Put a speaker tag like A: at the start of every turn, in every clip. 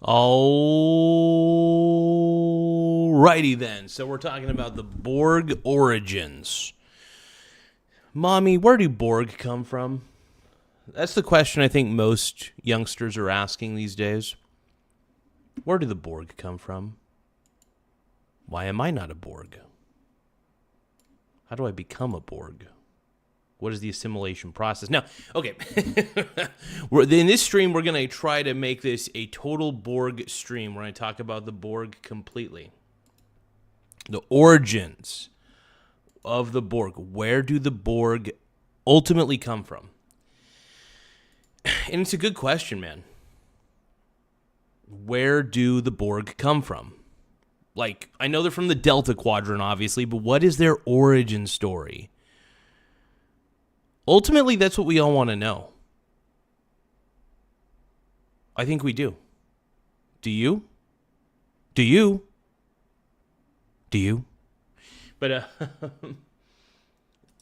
A: Alrighty then. So we're talking about the Borg origins. Mommy, where do Borg come from? That's the question I think most youngsters are asking these days. Where do the Borg come from? Why am I not a Borg? How do I become a Borg? What is the assimilation process? Now, okay, in this stream, we're going to try to make this a total Borg stream. We're going to talk about the Borg completely. The origins of the Borg. Where do the Borg ultimately come from? And it's a good question, man. Where do the Borg come from? Like, I know they're from the Delta Quadrant, obviously, but what is their origin story? Ultimately, that's what we all want to know. I think we do. Do you? Do you? Do you? But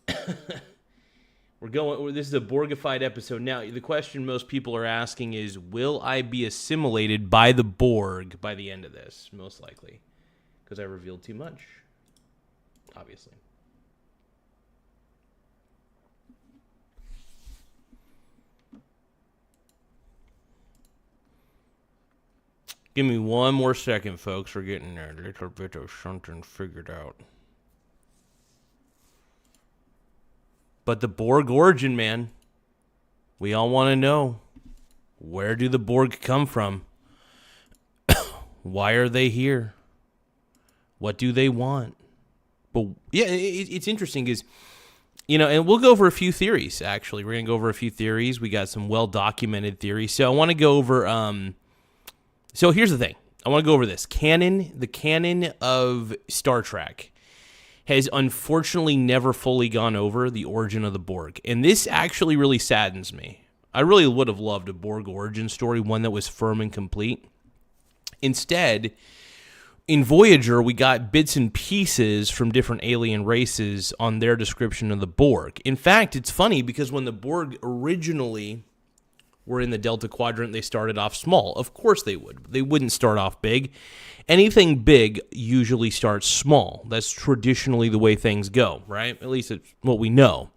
A: this is a Borgified episode. Now, the question most people are asking is, will I be assimilated by the Borg by the end of this? Most likely. Because I revealed too much. Obviously. Give me one more second, folks. We're getting a little bit of something figured out. But the Borg origin, man. We all want to know. Where do the Borg come from? Why are they here? What do they want? But yeah, it's interesting because, and we'll go over a few theories, actually. We're going to go over a few theories. We got some well-documented theories. So I want to go over... So here's the thing. I want to go over this. The canon of Star Trek has unfortunately never fully gone over the origin of the Borg. And this actually really saddens me. I really would have loved a Borg origin story, one that was firm and complete. Instead, in Voyager, we got bits and pieces from different alien races on their description of the Borg. In fact, it's funny because when the Borg originally were in the Delta Quadrant, they started off small. Of course they would. They wouldn't start off big. Anything big usually starts small. That's traditionally the way things go, right? At least it's what we know.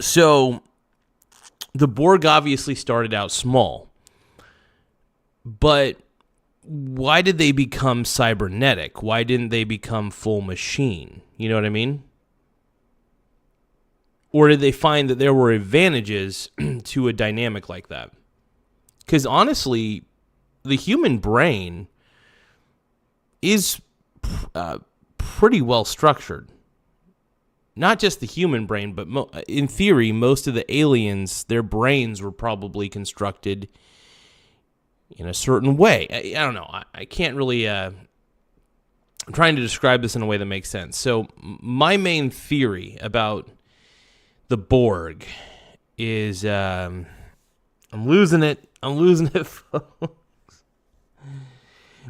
A: So the Borg obviously started out small. But why did they become cybernetic? Why didn't they become full machine? You know what I mean? Or did they find that there were advantages to a dynamic like that? Because honestly, the human brain is pretty well structured. Not just the human brain, but in theory, most of the aliens, their brains were probably constructed in a certain way. I don't know. I can't really... I'm trying to describe this in a way that makes sense. So my main theory about the Borg is... I'm losing it. Folks.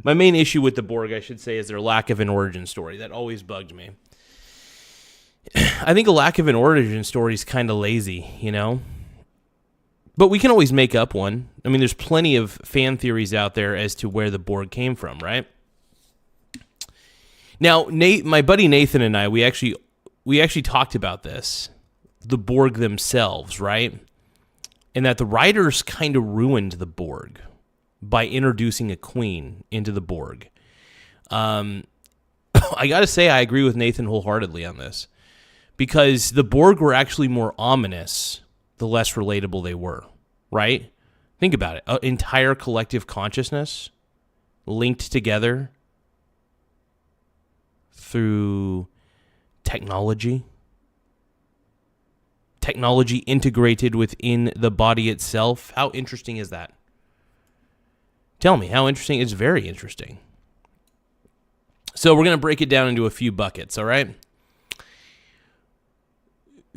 A: My main issue with the Borg, I should say, is their lack of an origin story. That always bugged me. I think a lack of an origin story is kind of lazy, But we can always make up one. I mean, there's plenty of fan theories out there as to where the Borg came from, right? Now, my buddy Nathan and I, we actually talked about this, the Borg themselves, right? And that the writers kind of ruined the Borg by introducing a queen into the Borg. I got to say, I agree with Nathan wholeheartedly on this. Because the Borg were actually more ominous the less relatable they were, right? Think about it. An entire collective consciousness linked together through technology. Technology integrated within the body itself. How interesting is that? Tell me, how interesting? It's very interesting. So we're going to break it down into a few buckets, all right?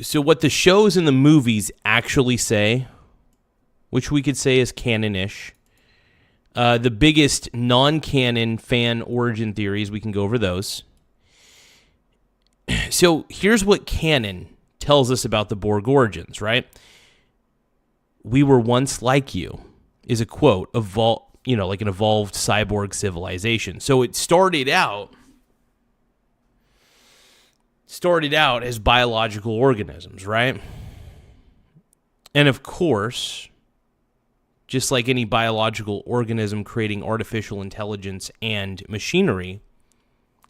A: So what the shows and the movies actually say, which we could say is canon-ish, the biggest non-canon fan origin theories, we can go over those. So here's what canon tells us about the Borg origins, right? "We were once like you," is a quote, like an evolved cyborg civilization. So it started out as biological organisms, right? And of course, just like any biological organism creating artificial intelligence and machinery,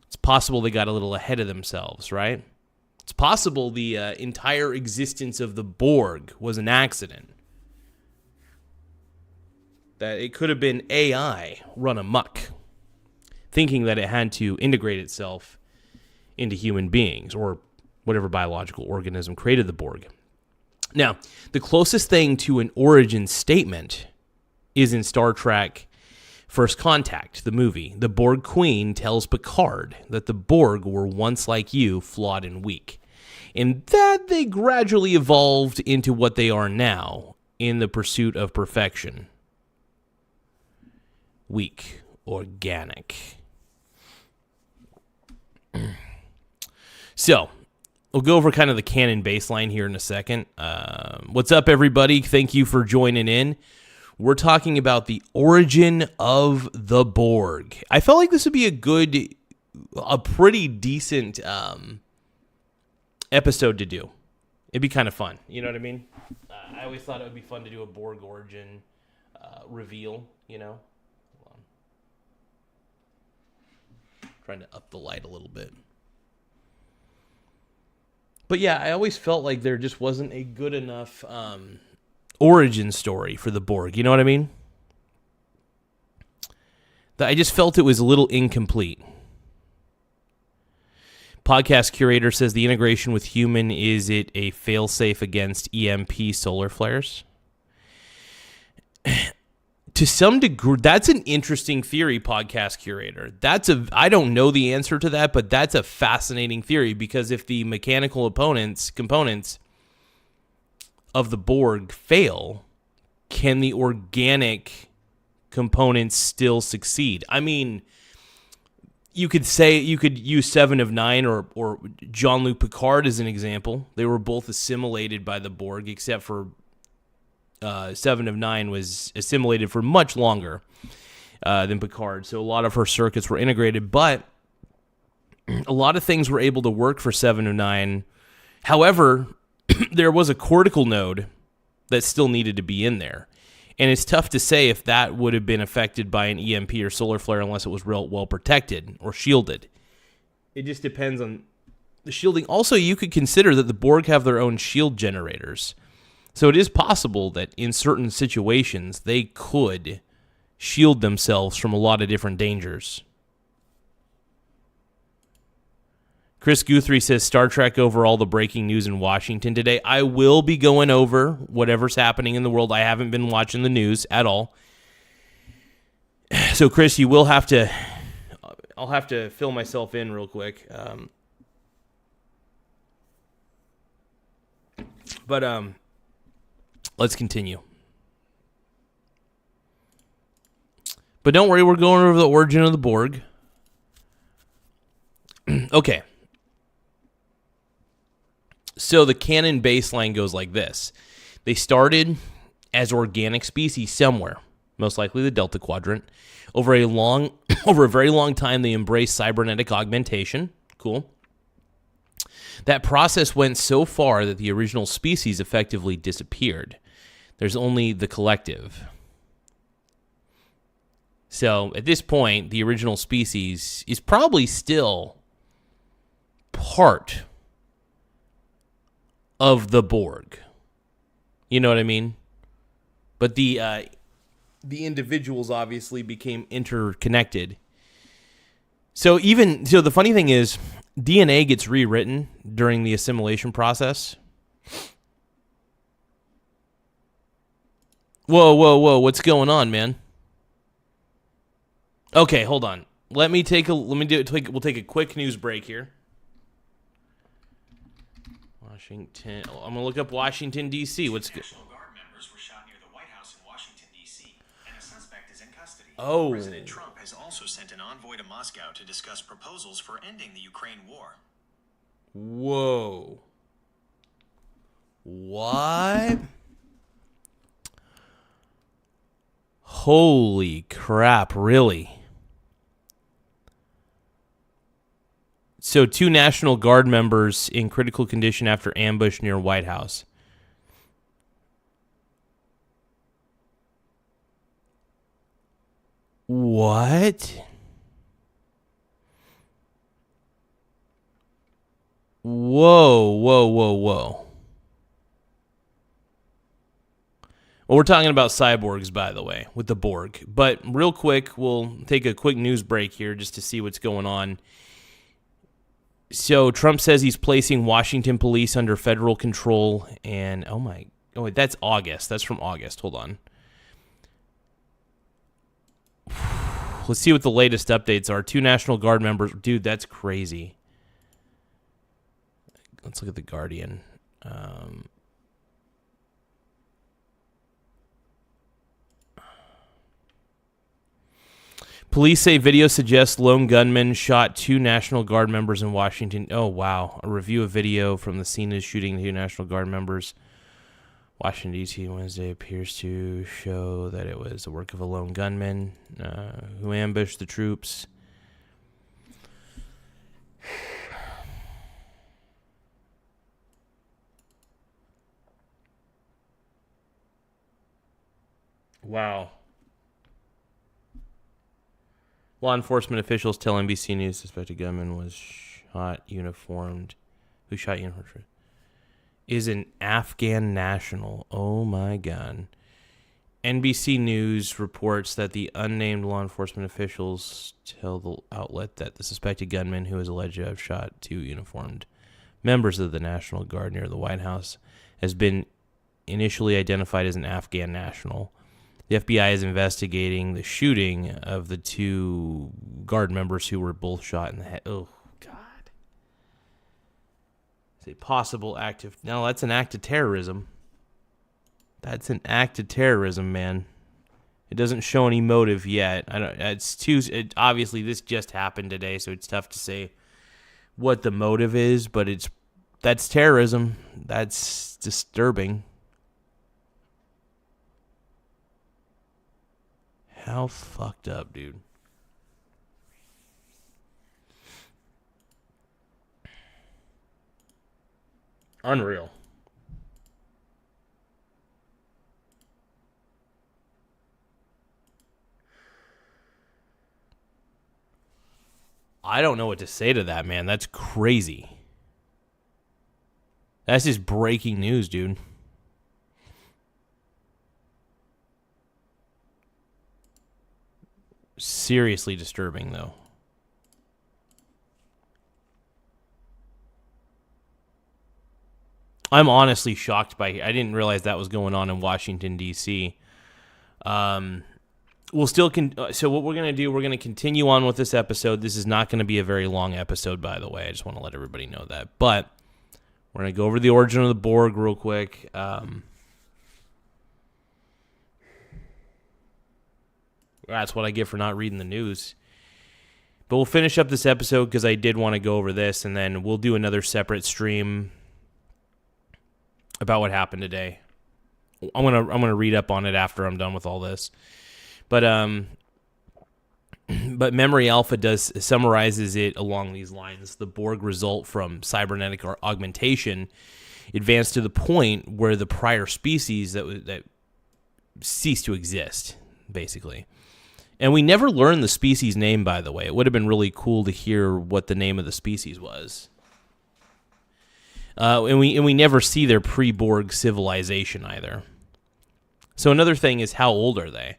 A: it's possible they got a little ahead of themselves, right? It's possible the entire existence of the Borg was an accident. That it could have been AI run amok, thinking that it had to integrate itself into human beings or whatever biological organism created the Borg. Now, the closest thing to an origin statement is in Star Trek First Contact, the movie. The Borg Queen tells Picard that the Borg were once like you, flawed and weak, and that they gradually evolved into what they are now in the pursuit of perfection. Weak, organic. So, we'll go over kind of the canon baseline here in a second. What's up, everybody? Thank you for joining in. We're talking about the origin of the Borg. I felt like this would be a pretty decent episode to do. It'd be kind of fun. You know what I mean? I always thought it would be fun to do a Borg origin reveal, you know? Hold on. Trying to up the light a little bit. But yeah, I always felt like there just wasn't a good enough origin story for the Borg. You know what I mean? I just felt it was a little incomplete. Podcast curator says the integration with human, is it a failsafe against EMP solar flares? To some degree, that's an interesting theory, podcast curator. I don't know the answer to that, but that's a fascinating theory, because if the mechanical components of the Borg fail, can the organic components still succeed? I mean, you could use Seven of Nine or Jean-Luc Picard as an example. They were both assimilated by the Borg, except for Seven of Nine was assimilated for much longer than Picard. So a lot of her circuits were integrated, but a lot of things were able to work for Seven of Nine. However, there was a cortical node that still needed to be in there. And it's tough to say if that would have been affected by an EMP or solar flare unless it was real well protected or shielded. It just depends on the shielding. Also, you could consider that the Borg have their own shield generators. So it is possible that in certain situations, they could shield themselves from a lot of different dangers. Chris Guthrie says, Star Trek over all the breaking news in Washington today. I will be going over whatever's happening in the world. I haven't been watching the news at all. So, Chris, you will have to... I'll have to fill myself in real quick. Let's continue. But don't worry, we're going over the origin of the Borg. Okay. So the canon baseline goes like this. They started as organic species somewhere, most likely the Delta Quadrant. Over a very long time, they embraced cybernetic augmentation. Cool. That process went so far that the original species effectively disappeared. There's only the collective. So at this point, the original species is probably still part of the Borg. You know what I mean? But the individuals obviously became interconnected. So the funny thing is, DNA gets rewritten during the assimilation process. Whoa, what's going on, man? Okay, hold on. We'll take a quick news break here. Washington. I'm gonna look up Washington D.C. What's good?
B: National Guard members were shot near the White House in Washington D.C., and a suspect is in custody.
A: Oh.
B: President Trump has also sent an envoy to Moscow to discuss proposals for ending the Ukraine war.
A: Whoa. What? Holy crap, really? So 2 National Guard members in critical condition after ambush near White House. What? Whoa, whoa, whoa, whoa. Well, we're talking about cyborgs, by the way, with the Borg. But real quick, we'll take a quick news break here just to see what's going on. So Trump says he's placing Washington police under federal control. And, oh, wait, that's August. That's from August. Hold on. Let's see what the latest updates are. 2 National Guard members. Dude, that's crazy. Let's look at the Guardian. Police say video suggests lone gunman shot 2 National Guard members in Washington. Oh, wow. A review of video from the scene of shooting 2 National Guard members. Washington, D.C. Wednesday appears to show that it was the work of a lone gunman who ambushed the troops. Wow. Law enforcement officials tell NBC News suspected gunman was shot uniformed. Who shot uniformed? Is an Afghan national. Oh my God. NBC News reports that the unnamed law enforcement officials tell the outlet that the suspected gunman who is alleged to have shot 2 uniformed members of the National Guard near the White House has been initially identified as an Afghan national. The FBI is investigating the shooting of the 2 Guard members who were both shot in the head. Oh, God. It's a possible act of... No, that's an act of terrorism. That's an act of terrorism, man. It doesn't show any motive yet. Obviously, this just happened today, so it's tough to say what the motive is, but that's terrorism. That's disturbing. How fucked up, dude. Unreal. I don't know what to say to that, man. That's crazy. That's just breaking news, dude. Seriously disturbing, though. I'm honestly shocked by... I didn't realize that was going on in Washington, D.C. We'll still... So what we're going to do, we're going to continue on with this episode. This is not going to be a very long episode, by the way. I just want to let everybody know that. But we're going to go over the origin of the Borg real quick. That's what I get for not reading the news. But we'll finish up this episode because I did want to go over this, and then we'll do another separate stream about what happened today. I'm gonna read up on it after I'm done with all this. But Memory Alpha summarizes it along these lines. The Borg result from cybernetic augmentation advanced to the point where the prior species that ceased to exist, basically. And we never learned the species name, by the way. It would have been really cool to hear what the name of the species was. And we never see their pre-Borg civilization either. So another thing is, how old are they?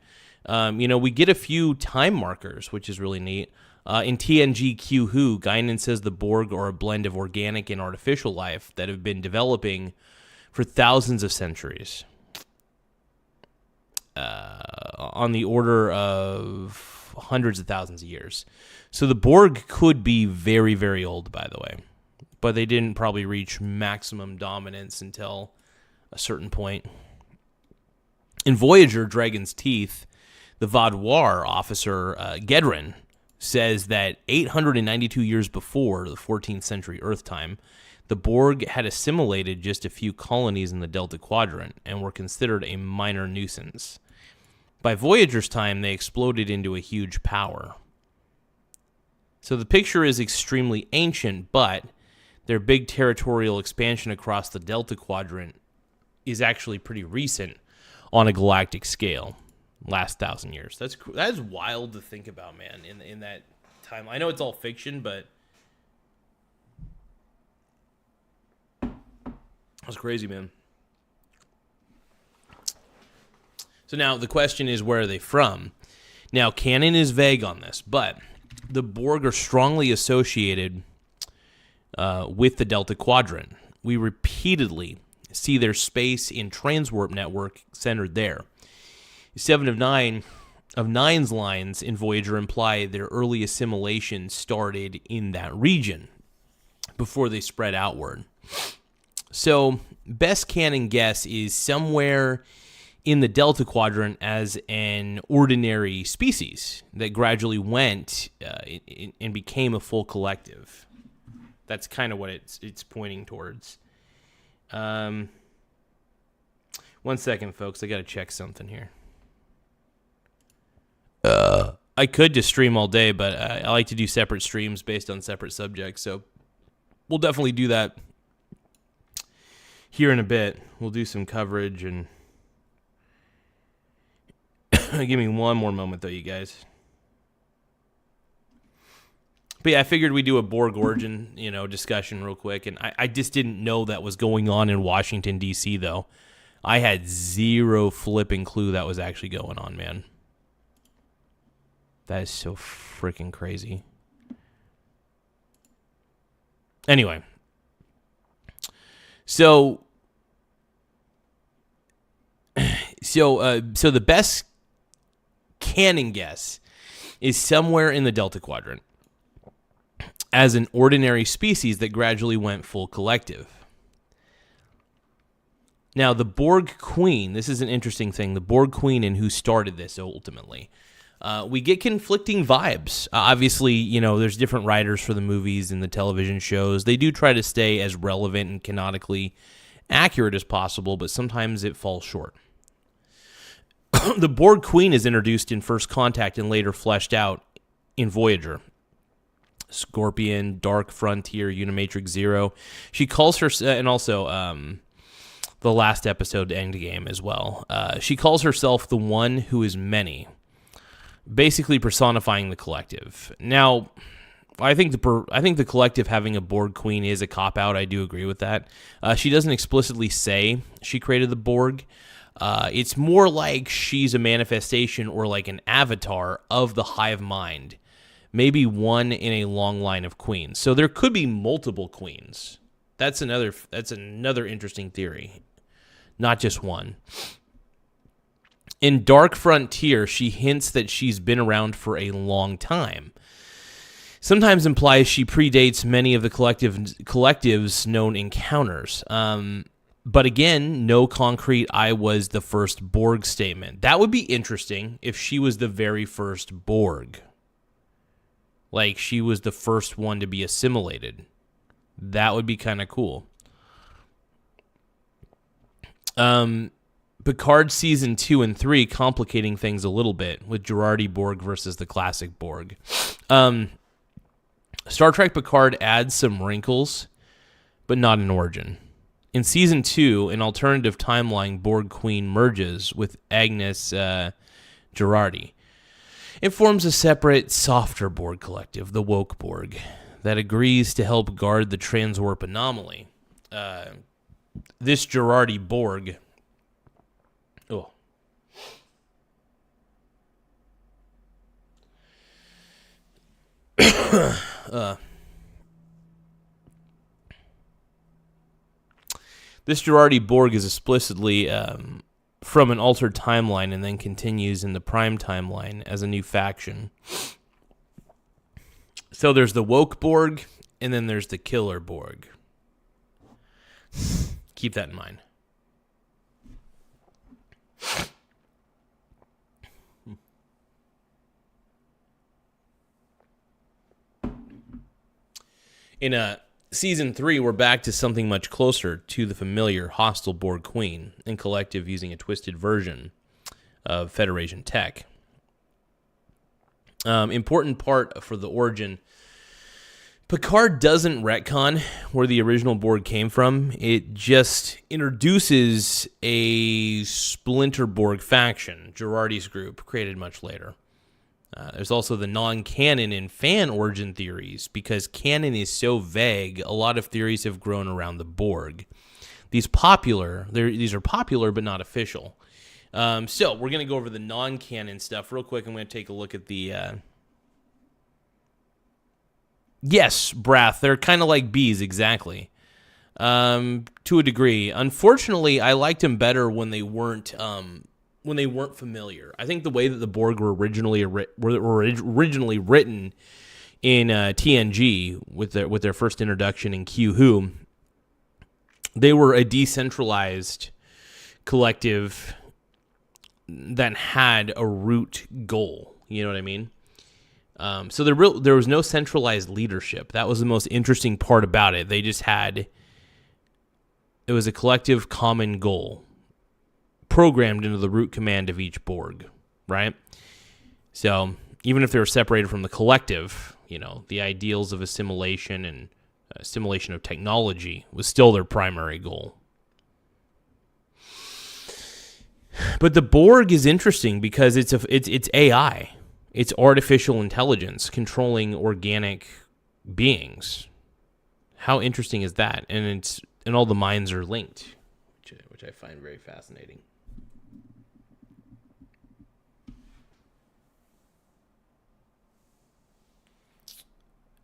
A: We get a few time markers, which is really neat. In TNG Q-Who, Guinan says the Borg are a blend of organic and artificial life that have been developing for thousands of centuries. On the order of hundreds of thousands of years. So the Borg could be very, very old, by the way. But they didn't probably reach maximum dominance until a certain point. In Voyager, Dragon's Teeth, the Vaadwaur officer, Gedrin, says that 892 years before the 14th century Earth time, the Borg had assimilated just a few colonies in the Delta Quadrant and were considered a minor nuisance. By Voyager's time, they exploded into a huge power. So the picture is extremely ancient, but their big territorial expansion across the Delta Quadrant is actually pretty recent on a galactic scale. Last 1,000 years. That is wild to think about, man, in that time. I know it's all fiction, but that's crazy, man. So now the question is, where are they from? Now, canon is vague on this, but the Borg are strongly associated with the Delta Quadrant. We repeatedly see their space in transwarp network centered there. 7 of 9's lines in Voyager imply their early assimilation started in that region before they spread outward. So, best canon guess is somewhere in the Delta Quadrant as an ordinary species that gradually went and became a full collective. That's kind of what it's pointing towards. 1 second, folks. I got to check something here. I could just stream all day, but I like to do separate streams based on separate subjects, so we'll definitely do that here in a bit. We'll do some coverage, and give me one more moment, though, you guys. But yeah, I figured we'd do a Borg origin, discussion real quick, and I just didn't know that was going on in Washington, D.C., though. I had zero flipping clue that was actually going on, man. That is so freaking crazy. Anyway. So the best canon guess is somewhere in the Delta Quadrant as an ordinary species that gradually went full collective. Now, the Borg Queen, this is an interesting thing, the Borg Queen and who started this ultimately. We get conflicting vibes. Obviously, there's different writers for the movies and the television shows. They do try to stay as relevant and canonically accurate as possible, but sometimes it falls short. The Borg Queen is introduced in First Contact and later fleshed out in Voyager. Scorpion, Dark Frontier, Unimatrix Zero. She calls her, and also the last episode, Endgame, as well. She calls herself the one who is many, basically personifying the collective. Now, I think the collective having a Borg Queen is a cop-out. I do agree with that. She doesn't explicitly say she created the Borg. It's more like she's a manifestation or like an avatar of the hive mind. Maybe one in a long line of queens. So there could be multiple queens. That's another interesting theory. Not just one. In Dark Frontier, she hints that she's been around for a long time. Sometimes implies she predates many of the collective's known encounters. But again, no concrete "I was the first Borg" statement. That would be interesting if she was the very first Borg. Like she was the first one to be assimilated. That would be kind of cool. Picard Season 2 and 3 complicating things a little bit with Girardi Borg versus the classic Borg. Star Trek Picard adds some wrinkles, but not an origin. In Season 2, an alternative timeline Borg Queen merges with Agnes Girardi. It forms a separate, softer Borg collective, the Woke Borg, that agrees to help guard the transwarp anomaly. This Girardi Borg... Oh. This Girardi Borg is explicitly from an altered timeline and then continues in the Prime timeline as a new faction. So there's the Woke Borg, and then there's the Killer Borg. Keep that in mind. In Season 3, we're back to something much closer to the familiar hostile Borg Queen and collective using a twisted version of Federation tech. Important part for the origin. Picard doesn't retcon where the original Borg came from. It just introduces a splinter Borg faction, Girardi's group, created much later. There's also the non-canon and fan origin theories. Because canon is so vague, a lot of theories have grown around the Borg. These are popular, but not official. So we're going to go over the non-canon stuff real quick. I'm going to take a look at the... Yes, Brath, they're kind of like bees, exactly. To a degree. Unfortunately, I liked them better when they weren't familiar. I think the way that the Borg were originally written in TNG with their first introduction in Q Who, they were a decentralized collective that had a root goal. You know what I mean? So there was no centralized leadership. That was the most interesting part about it. They just it was a collective common goal programmed into the root command of each Borg, right? So even if they were separated from the collective, the ideals of assimilation and assimilation of technology was still their primary goal. But the Borg is interesting because it's AI. It's artificial intelligence controlling organic beings. How interesting is that? And all the minds are linked, which I find very fascinating.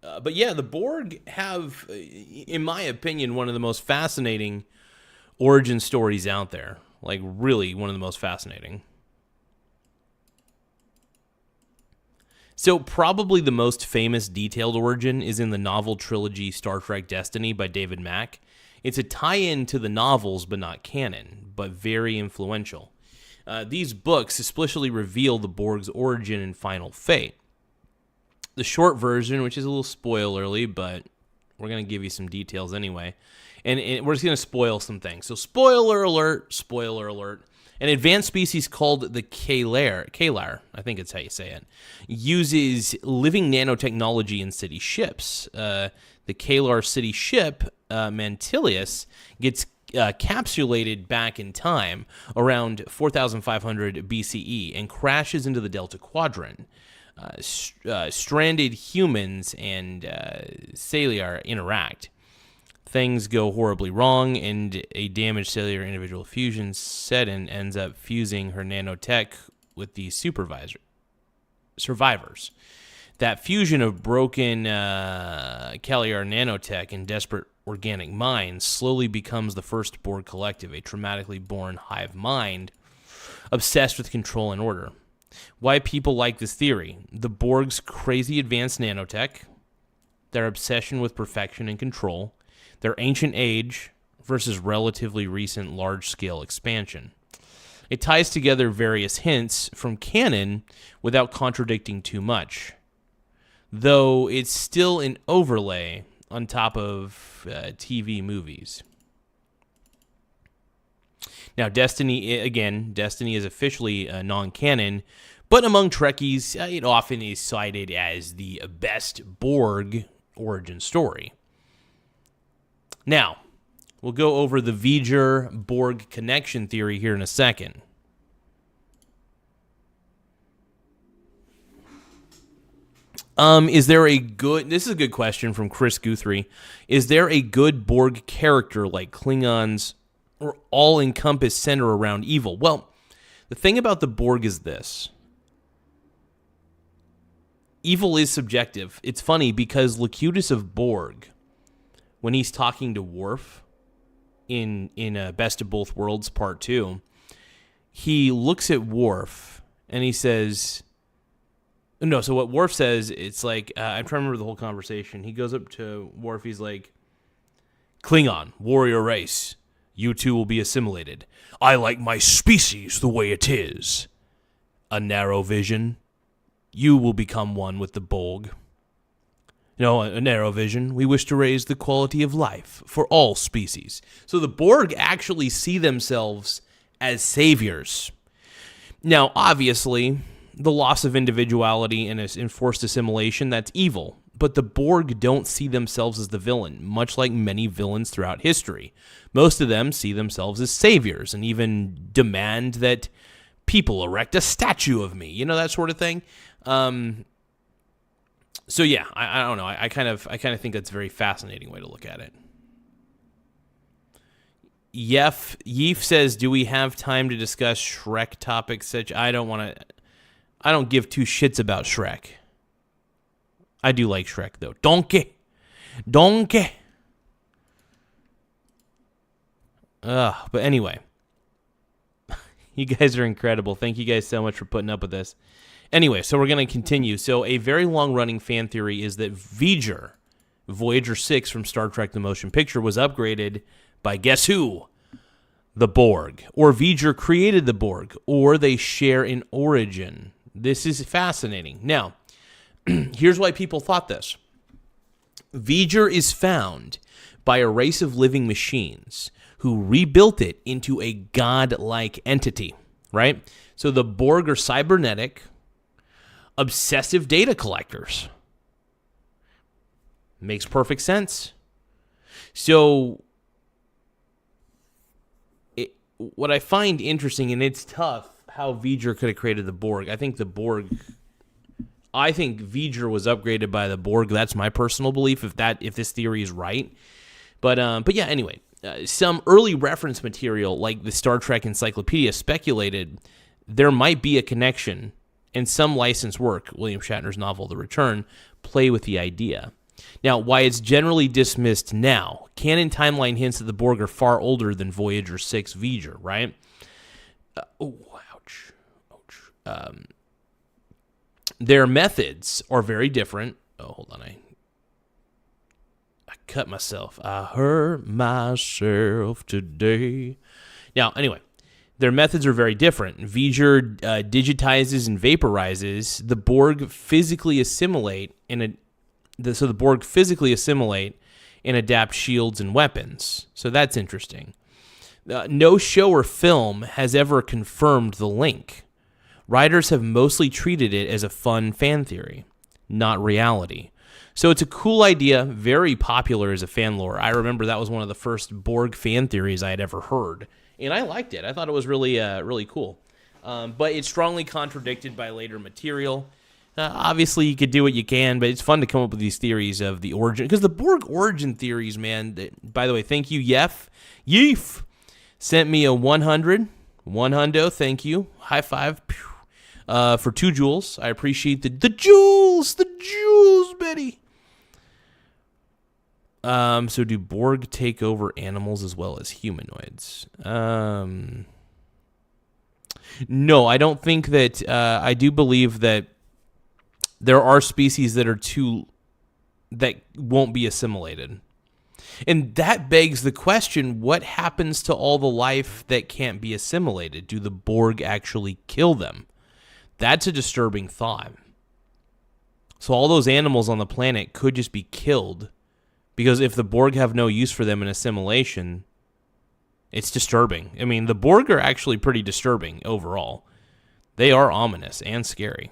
A: But yeah, the Borg have, in my opinion, one of the most fascinating origin stories out there. Like, really, one of the most fascinating. So probably the most famous detailed origin is in the novel trilogy Star Trek Destiny by David Mack. It's a tie-in to the novels, but not canon, but very influential. These books explicitly reveal the Borg's origin and final fate. The short version, which is a little spoilerly, but we're going to give you some details anyway. And we're just going to spoil some things. So spoiler alert. An advanced species called the Kalar, I think it's how you say it, uses living nanotechnology in city ships. The Kalar city ship, Mantilius, gets capsulated back in time around 4,500 BCE and crashes into the Delta Quadrant. Stranded humans and Saliar interact. Things go horribly wrong, and a damaged cellular individual fusion Seddon ends up fusing her nanotech with the survivors. That fusion of broken Kaliar nanotech and desperate organic minds slowly becomes the first Borg collective, a traumatically born hive mind obsessed with control and order. Why people like this theory? The Borg's crazy advanced nanotech, their obsession with perfection and control, their ancient age versus relatively recent large-scale expansion. It ties together various hints from canon without contradicting too much, though it's still an overlay on top of TV movies. Now, Destiny is officially non-canon, but among Trekkies, it often is cited as the best Borg origin story. Now, we'll go over the V'ger-Borg connection theory here in a second. This is a good question from Chris Guthrie. Is there a good Borg character like Klingons or all-encompass center around evil? Well, the thing about the Borg is this. Evil is subjective. It's funny because Locutus of Borg, when he's talking to Worf in Best of Both Worlds Part 2, he looks at Worf and he says... No, so what Worf says, it's like, I'm trying to remember the whole conversation. He goes up to Worf, he's like, Klingon, warrior race, you two will be assimilated. I like my species the way it is. A narrow vision, you will become one with the Borg. No, a narrow vision, we wish to raise the quality of life for all species. So the Borg actually see themselves as saviors. Now, obviously, the loss of individuality and enforced assimilation, that's evil. But the Borg don't see themselves as the villain, much like many villains throughout history. Most of them see themselves as saviors and even demand that people erect a statue of me, that sort of thing. So yeah, I don't know. I kind of think that's a very fascinating way to look at it. Yeef says, "Do we have time to discuss Shrek topics? I don't give two shits about Shrek. I do like Shrek though. Donkey. But anyway, you guys are incredible. Thank you guys so much for putting up with this. Anyway, so we're going to continue. So a very long-running fan theory is that Voyager 6 from Star Trek The Motion Picture, was upgraded by guess who? The Borg. Or V'ger created the Borg. Or they share an origin. This is fascinating. Now, here's why people thought this. V'ger is found by a race of living machines who rebuilt it into a godlike entity, right? So the Borg are cybernetic, obsessive data collectors. Makes perfect sense. So what I find interesting, and it's tough, how V'ger could have created the Borg. I think V'ger was upgraded by the Borg. That's my personal belief, if this theory is right. But yeah, anyway, some early reference material like the Star Trek Encyclopedia speculated there might be a connection, and some licensed work, William Shatner's novel The Return, play with the idea. Now, why it's generally dismissed now, canon timeline hints that the Borg are far older than Voyager 6 V'ger, right? Ouch. Their methods are very different. Oh, hold on. I cut myself. I hurt myself today. Now, anyway, their methods are very different. V'ger digitizes and vaporizes. The Borg physically assimilate and adapt shields and weapons. So that's interesting. No show or film has ever confirmed the link. Writers have mostly treated it as a fun fan theory, not reality. So it's a cool idea, very popular as a fan lore. I remember that was one of the first Borg fan theories I had ever heard, and I liked it. I thought it was really, really cool. But it's strongly contradicted by later material. Obviously, you could do what you can, but it's fun to come up with these theories of the origin. Because the Borg origin theories, man, by the way, thank you, Yeef, sent me a 100, one hundo, thank you, high five, for 2 jewels. I appreciate the jewels, Betty. So do Borg take over animals as well as humanoids? No, I don't think that, I do believe that there are species that won't be assimilated. And that begs the question, what happens to all the life that can't be assimilated? Do the Borg actually kill them? That's a disturbing thought. So all those animals on the planet could just be killed, because if the Borg have no use for them in assimilation, it's disturbing. I mean, the Borg are actually pretty disturbing overall. They are ominous and scary.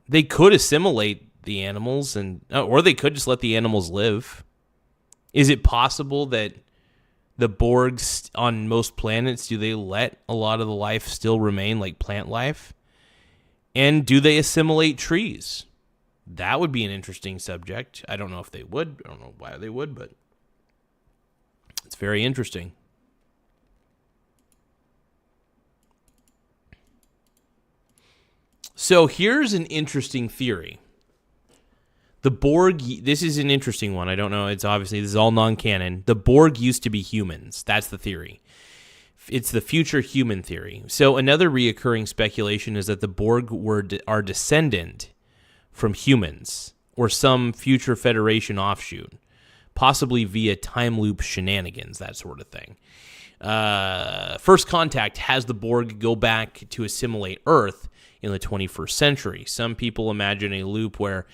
A: They could assimilate the animals, or they could just let the animals live. Is it possible that the Borgs on most planets, do they let a lot of the life still remain, like plant life? And do they assimilate trees? That would be an interesting subject. I don't know if they would. I don't know why they would, but it's very interesting. So here's an interesting theory. The Borg, this is an interesting one. I don't know. This is all non-canon. The Borg used to be humans. That's the theory. It's the future human theory. So another reoccurring speculation is that the Borg are descendant from humans or some future Federation offshoot, possibly via time loop shenanigans, that sort of thing. First Contact has the Borg go back to assimilate Earth in the 21st century. Some people imagine a loop where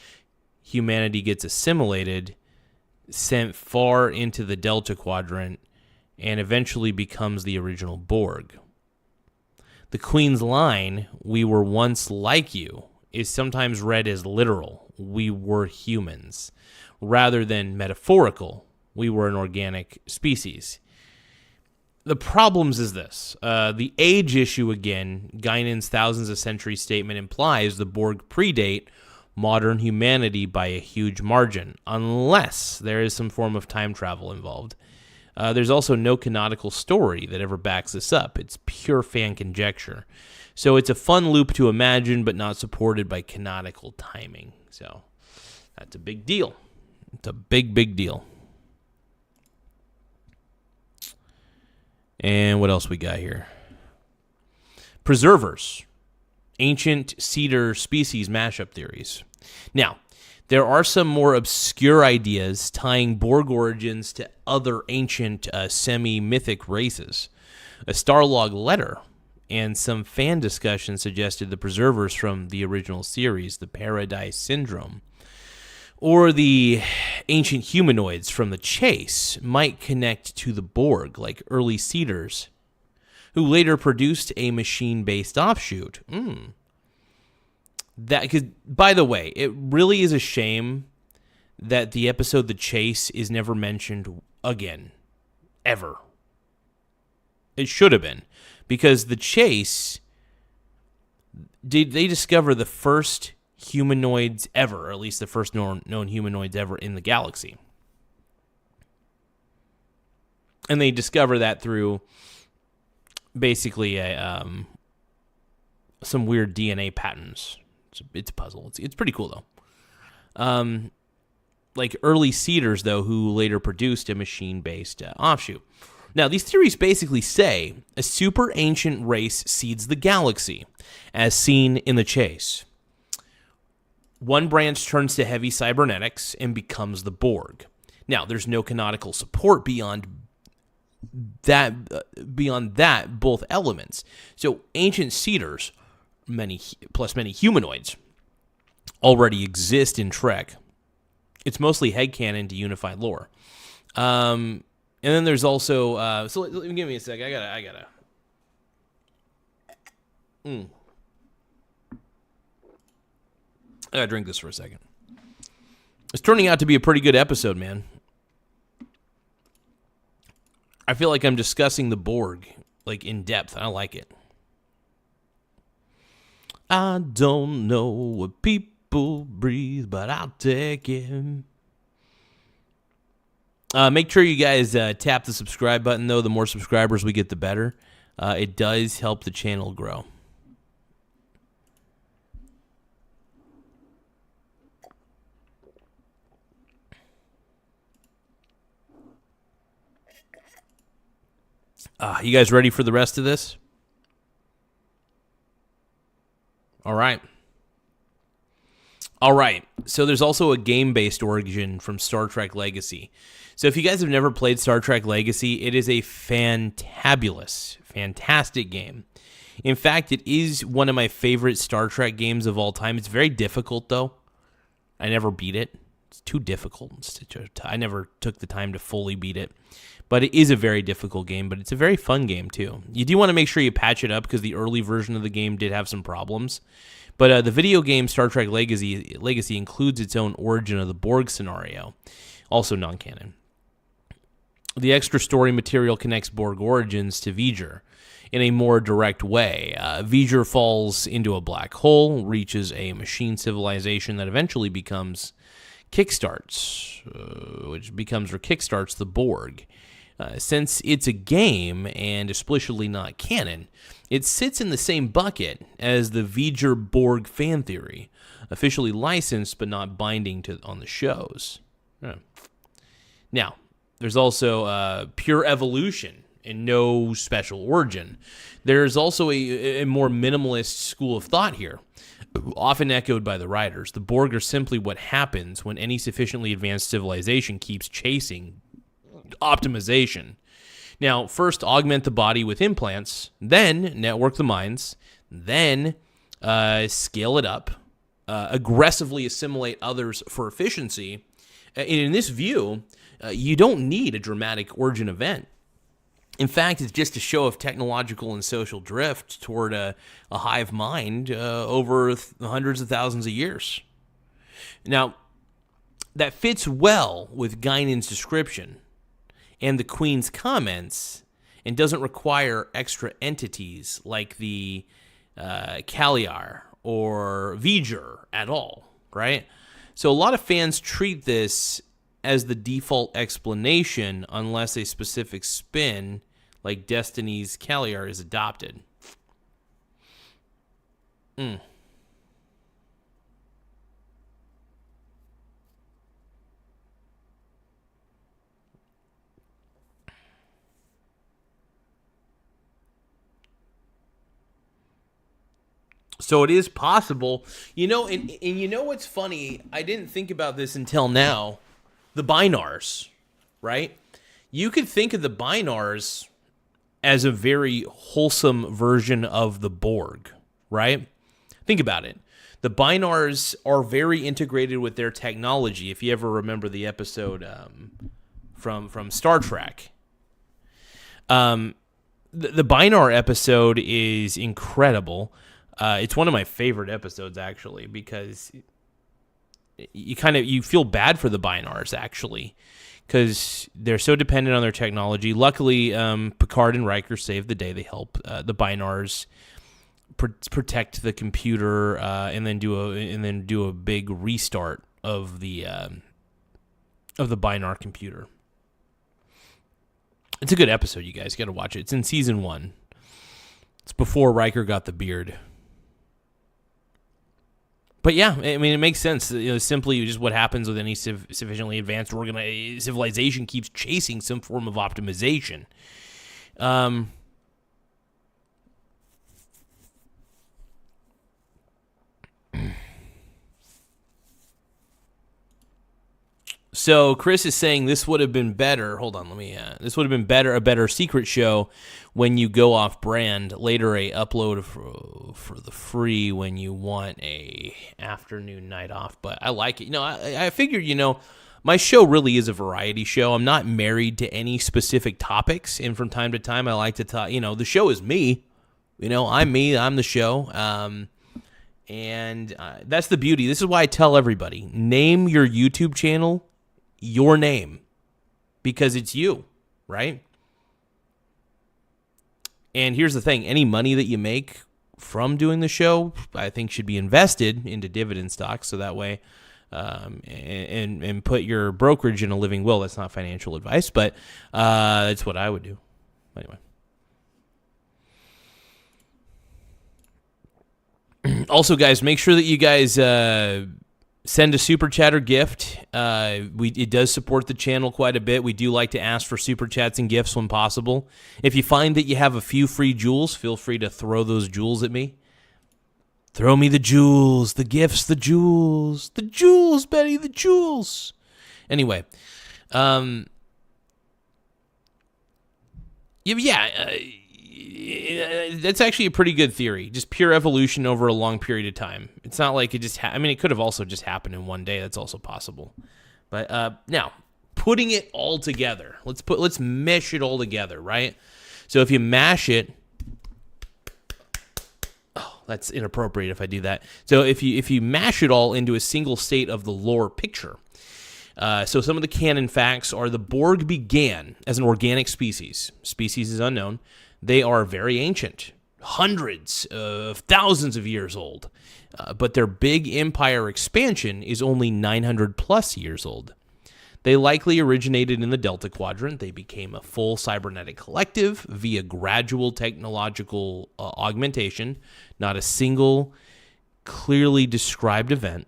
A: humanity gets assimilated, sent far into the Delta Quadrant, and eventually becomes the original Borg. The Queen's line, "We were once like you," is sometimes read as literal, "We were humans," rather than metaphorical, "We were an organic species." The problems is this. The age issue again, Guinan's thousands of centuries statement implies the Borg predate modern humanity by a huge margin, unless there is some form of time travel involved. There's also no canonical story that ever backs this up. It's pure fan conjecture. So it's a fun loop to imagine, but not supported by canonical timing. So that's a big deal. It's a big, big deal. And what else we got here? Preservers. Ancient cedar species mashup theories. Now, there are some more obscure ideas tying Borg origins to other ancient semi-mythic races. A Starlog letter and some fan discussion suggested the preservers from the original series, the Paradise Syndrome, or the ancient humanoids from the Chase might connect to the Borg, like early Cedars, who later produced a machine-based offshoot. That, 'cause, by the way, it really is a shame that the episode The Chase is never mentioned again, ever. It should have been, because The Chase, did they discover the first humanoids ever, or at least the first known humanoids ever in the galaxy. And they discover that through basically some weird DNA patterns. It's a puzzle. It's pretty cool, though. Like early Cedars, though, who later produced a machine-based offshoot. Now, these theories basically say a super ancient race seeds the galaxy, as seen in The Chase. One branch turns to heavy cybernetics and becomes the Borg. Now, there's no canonical support beyond that, both elements. So, ancient Cedars, many humanoids, already exist in Trek. It's mostly headcanon to unified lore. And then there's also... so let me give me a sec. I gotta... I gotta drink this for a second. It's turning out to be a pretty good episode, man. I feel like I'm discussing the Borg, like, in depth. I like it. I don't know what people breathe, but I'll take it. Make sure you guys tap the subscribe button, though. The more subscribers we get, the better. It does help the channel grow. You guys ready for the rest of this? All right. So there's also a game-based origin from Star Trek Legacy. So if you guys have never played Star Trek Legacy, it is a fantastic game. In fact, it is one of my favorite Star Trek games of all time. It's very difficult, though. I never beat it. It's too difficult. I never took the time to fully beat it. But it is a very difficult game, but it's a very fun game, too. You do want to make sure you patch it up, because the early version of the game did have some problems. But the video game Star Trek Legacy includes its own origin of the Borg scenario, also non-canon. The extra story material connects Borg origins to V'ger in a more direct way. V'ger falls into a black hole, reaches a machine civilization that eventually kickstarts the Borg. Since it's a game and explicitly not canon, it sits in the same bucket as the V'ger Borg fan theory, officially licensed but not binding on the shows. Now, there's also pure evolution and no special origin. There's also a more minimalist school of thought here, often echoed by the writers. The Borg are simply what happens when any sufficiently advanced civilization keeps chasing optimization. Now, first augment the body with implants, then network the minds, then scale it up, aggressively assimilate others for efficiency. And in this view, you don't need a dramatic origin event. In fact, it's just a show of technological and social drift toward a hive mind over hundreds of thousands of years. Now, that fits well with Guinan's description and the Queen's comments, and doesn't require extra entities like the Kaliar or V'ger at all, right? So a lot of fans treat this as the default explanation unless a specific spin like Destiny's Kaliar is adopted. So it is possible, and you know what's funny? I didn't think about this until now. The Binars, right? You could think of the Binars as a very wholesome version of the Borg, right? Think about it. The Binars are very integrated with their technology. If you ever remember the episode from Star Trek, the Binar episode is incredible. It's one of my favorite episodes, actually, because you feel bad for the Binars, actually, because they're so dependent on their technology. Luckily, Picard and Riker save the day. They help the Binars protect the computer and then do a big restart of the Binar computer. It's a good episode, you guys got to watch it. It's in season 1. It's before Riker got the beard. But yeah, I mean, it makes sense. Simply just what happens with any sufficiently advanced civilization keeps chasing some form of optimization. So Chris is saying this would have been better. Hold on, this would have been a better secret show when you go off brand. Later, a upload for the free when you want a afternoon night off. But I like it. I figured, my show really is a variety show. I'm not married to any specific topics, and from time to time, I like to talk. The show is me. I'm me. I'm the show. And that's the beauty. This is why I tell everybody: name your YouTube channel your name, because it's you, right? And here's the thing: any money that you make from doing the show, I think, should be invested into dividend stocks, so that way, and put your brokerage in a living will. That's not financial advice, but that's what I would do. Anyway. Also, guys, make sure that you guys send a super chat or gift. It does support the channel quite a bit. We do like to ask for super chats and gifts when possible. If you find that you have a few free jewels, feel free to throw those jewels at me. Throw me the jewels, the gifts, the jewels, Betty, the jewels. Anyway, that's actually a pretty good theory. Just pure evolution over a long period of time. It's not like it just it could have also just happened in one day. That's also possible. But now, putting it all together. Let's mesh it all together, right? So if you mash it, that's inappropriate if I do that. So if you mash it all into a single state of the lore picture. So some of the canon facts are: the Borg began as an organic species. Species is unknown. They are very ancient, hundreds of thousands of years old, but their big empire expansion is only 900 plus years old. They likely originated in the Delta Quadrant. They became a full cybernetic collective via gradual technological augmentation, not a single clearly described event.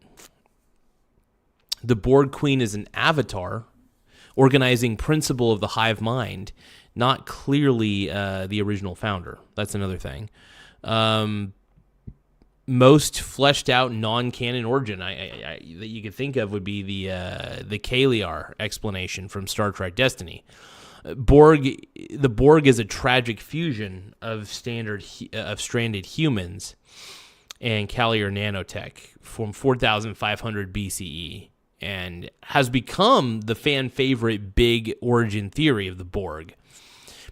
A: The Borg Queen is an avatar, organizing principle of the hive mind, not clearly the original founder. That's another thing. Most fleshed out non-canon origin that you could think of would be the Kaliar explanation from Star Trek Destiny. The Borg is a tragic fusion of stranded humans and Callier nanotech from 4500 BCE, and has become the fan favorite big origin theory of the Borg.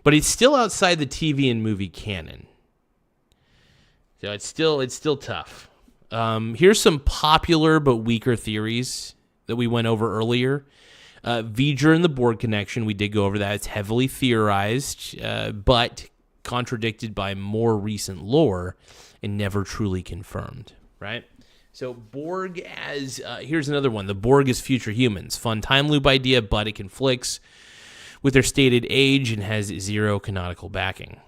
A: But it's still outside the TV and movie canon. So it's still tough. Here's some popular but weaker theories that we went over earlier. V'ger and the Borg connection, we did go over that. It's heavily theorized, but contradicted by more recent lore and never truly confirmed, right? So Borg as, here's another one. The Borg as future humans. Fun time loop idea, but it conflicts with their stated age and has zero canonical backing.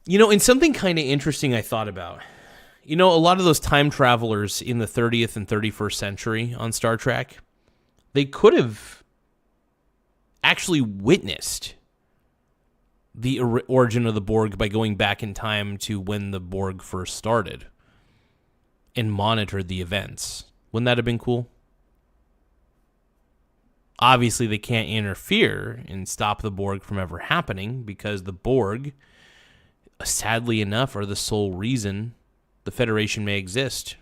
A: And something kind of interesting I thought about. A lot of those time travelers in the 30th and 31st century on Star Trek, they could have actually witnessed the origin of the Borg by going back in time to when the Borg first started and monitored the events. Wouldn't that have been cool? Obviously, they can't interfere and stop the Borg from ever happening because the Borg, sadly enough, are the sole reason the Federation may exist.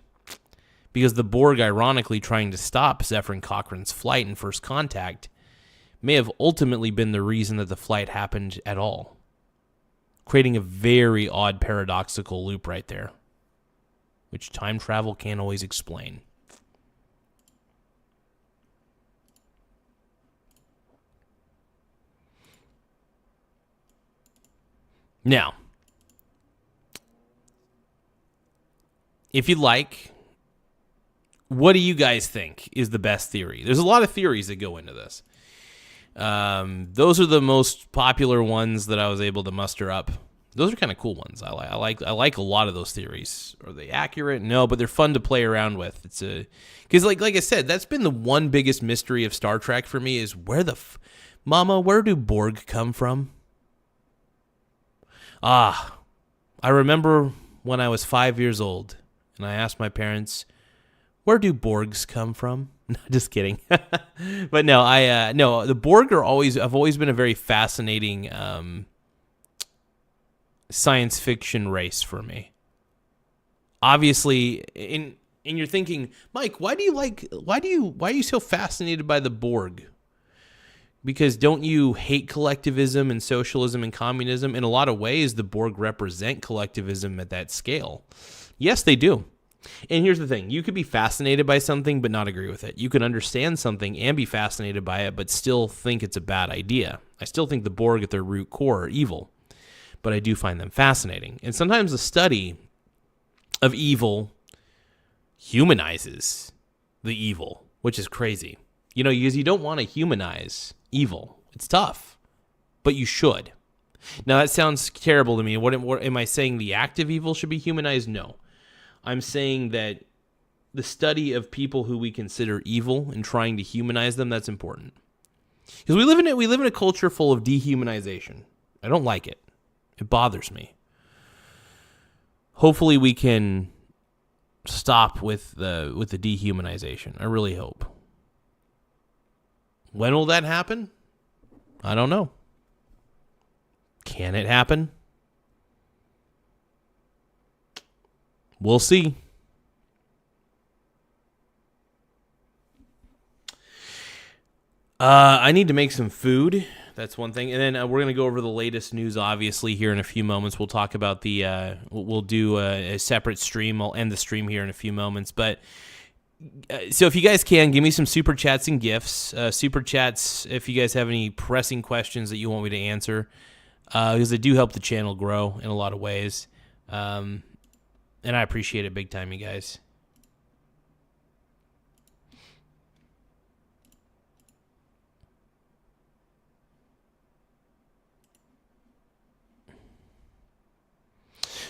A: Because the Borg, ironically trying to stop Zephyr Cochrane's flight in First Contact, may have ultimately been the reason that the flight happened at all. Creating a very odd paradoxical loop right there, which time travel can't always explain. Now, if you'd like, what do you guys think is the best theory? There's a lot of theories that go into this. Those are the most popular ones that I was able to muster up. Those are kind of cool ones. I like a lot of those theories. Are they accurate? No, but they're fun to play around with. It's because like I said, that's been the one biggest mystery of Star Trek for me is where do Borg come from? I remember when I was 5 years old and I asked my parents, where do Borgs come from? No, just kidding. But no, no, the Borg have always been a very fascinating science fiction race for me. Obviously, and you're thinking, Mike, why are you so fascinated by the Borg? Because don't you hate collectivism and socialism and communism? In a lot of ways, the Borg represent collectivism at that scale. Yes, they do. And here's the thing. You could be fascinated by something but not agree with it. You can understand something and be fascinated by it but still think it's a bad idea. I still think the Borg at their root core are evil, but I do find them fascinating. And sometimes the study of evil humanizes the evil, which is crazy. Because you don't want to humanize evil. It's tough, but you should. Now, that sounds terrible to me. What am I saying? The act of evil should be humanized? No. I'm saying that the study of people who we consider evil and trying to humanize them, that's important. Because we live in a culture full of dehumanization. I don't like it. It bothers me. Hopefully we can stop with the dehumanization. I really hope. When will that happen? I don't know. Can it happen? We'll see. I need to make some food. That's one thing. And then we're going to go over the latest news, obviously, here in a few moments. We'll talk about we'll do a separate stream. I'll end the stream here in a few moments. But so if you guys can, give me some super chats and gifts. Super chats, if you guys have any pressing questions that you want me to answer, because they do help the channel grow in a lot of ways. And I appreciate it big time, you guys.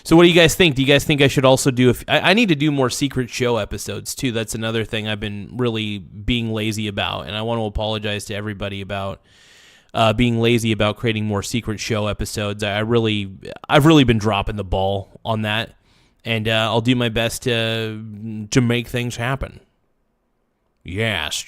A: So what do you guys think? Do you guys think I should also do... I need to do more secret show episodes, too. That's another thing I've been really being lazy about, and I want to apologize to everybody about being lazy about creating more secret show episodes. I've really been dropping the ball on that, and I'll do my best to make things happen. Yes.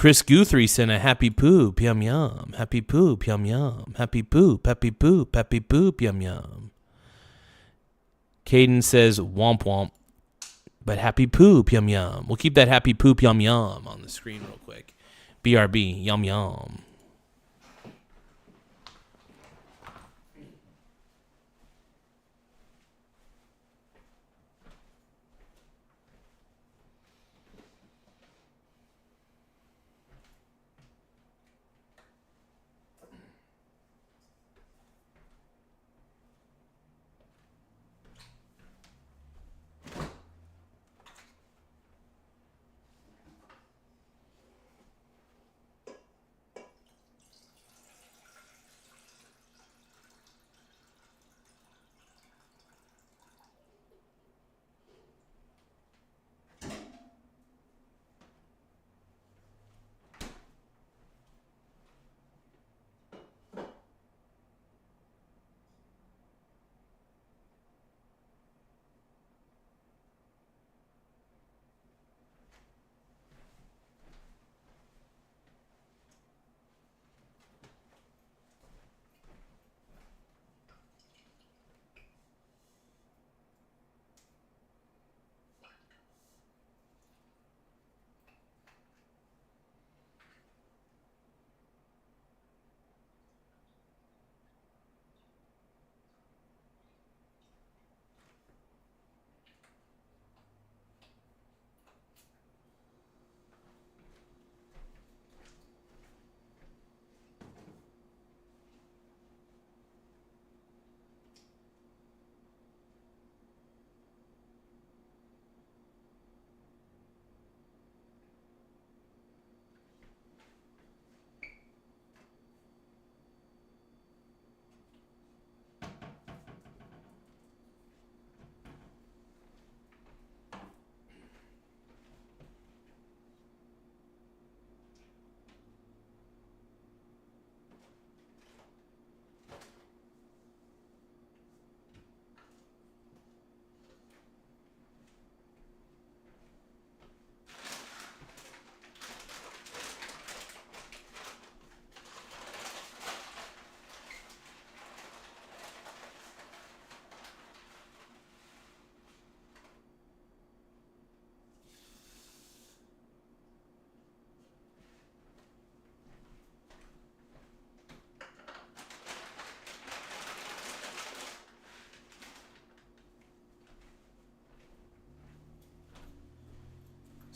A: Chris Guthrie sent a happy poop, yum yum. Happy poop, yum yum. Happy poop, yum yum. Caden says womp womp, but happy poop, yum yum. We'll keep that happy poop, yum yum on the screen real quick. BRB, yum yum.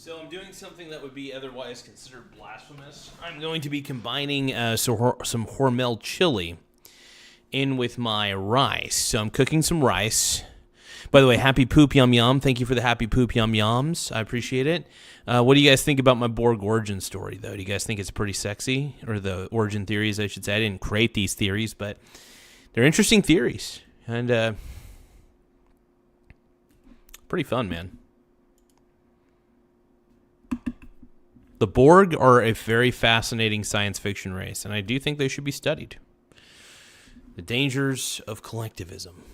A: So I'm doing something that would be otherwise considered blasphemous. I'm going to be combining some Hormel chili in with my rice. So I'm cooking some rice. By the way, happy poop yum yum. Thank you for the happy poop yum yums. I appreciate it. What do you guys think about my Borg origin story, though? Do you guys think it's pretty sexy? Or the origin theories, I should say. I didn't create these theories, but they're interesting theories. And pretty fun, man. The Borg are a very fascinating science fiction race, and I do think they should be studied. The dangers of collectivism.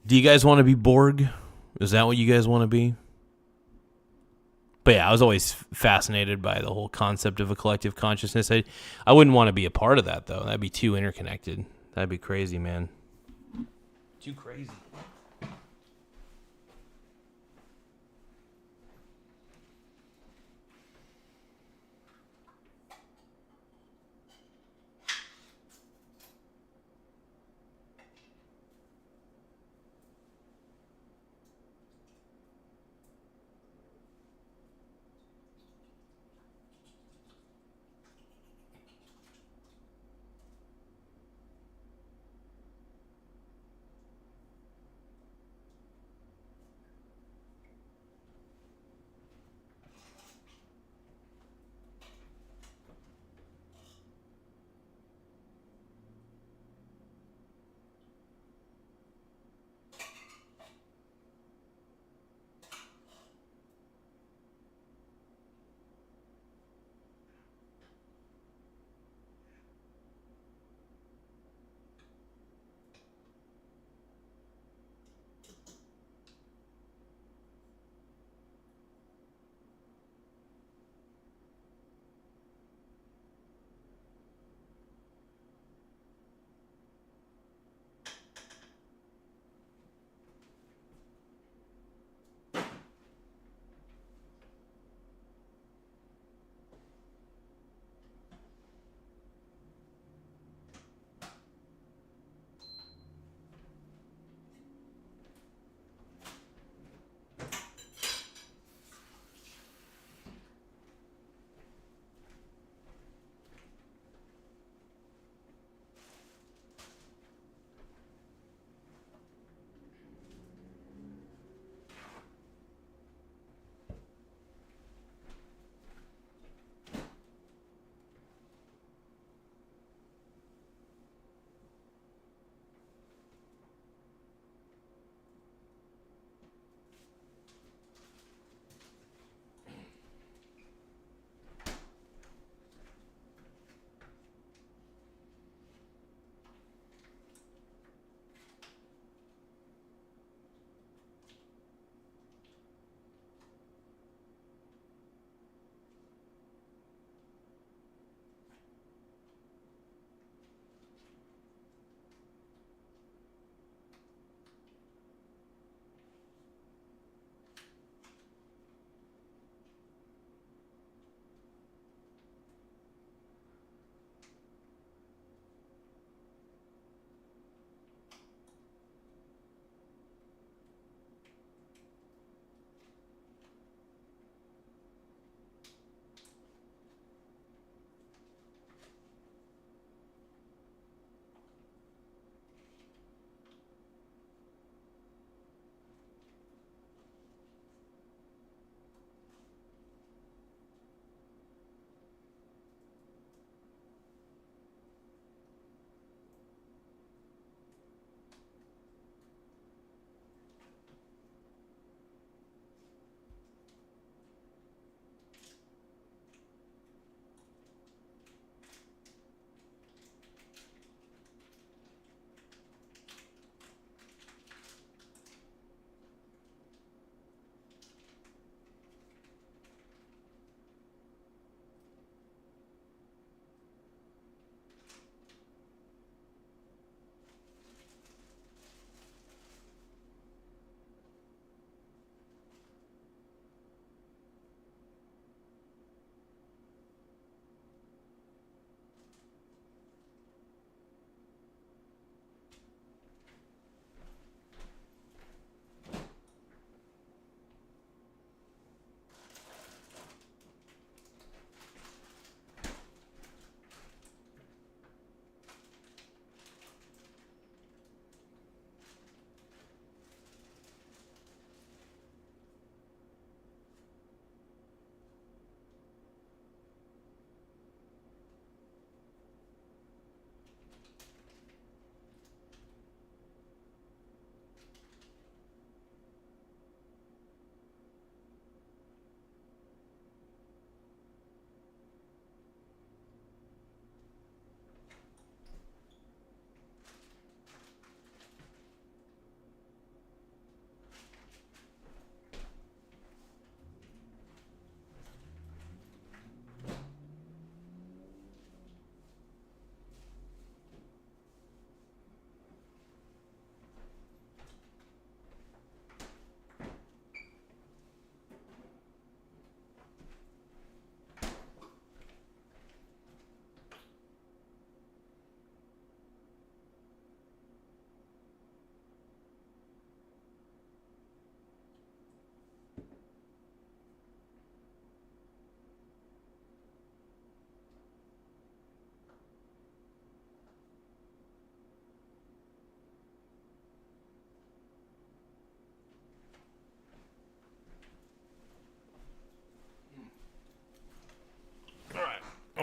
A: Do you guys want to be Borg? Is that what you guys want to be? But yeah, I was always fascinated by the whole concept of a collective consciousness. I wouldn't want to be a part of that, though. That'd be too interconnected. That'd be crazy, man. Too crazy.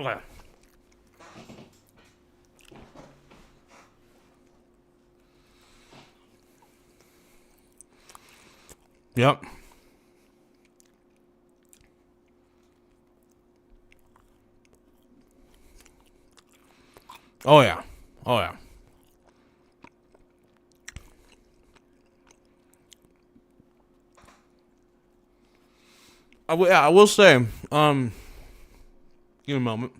A: Okay. Yep. Oh yeah. Oh yeah. I will say, give me a moment.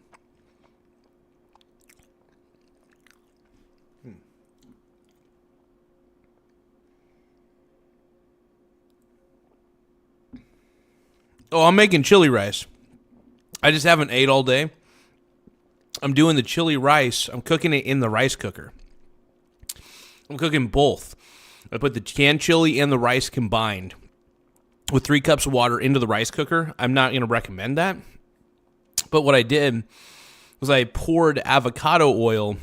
A: Oh, I'm making chili rice. I just haven't ate all day. I'm doing the chili rice. I'm cooking it in the rice cooker. I'm cooking both. I put the canned chili and the rice combined with 3 cups of water into the rice cooker. I'm not going to recommend that. But what I did was I poured avocado oil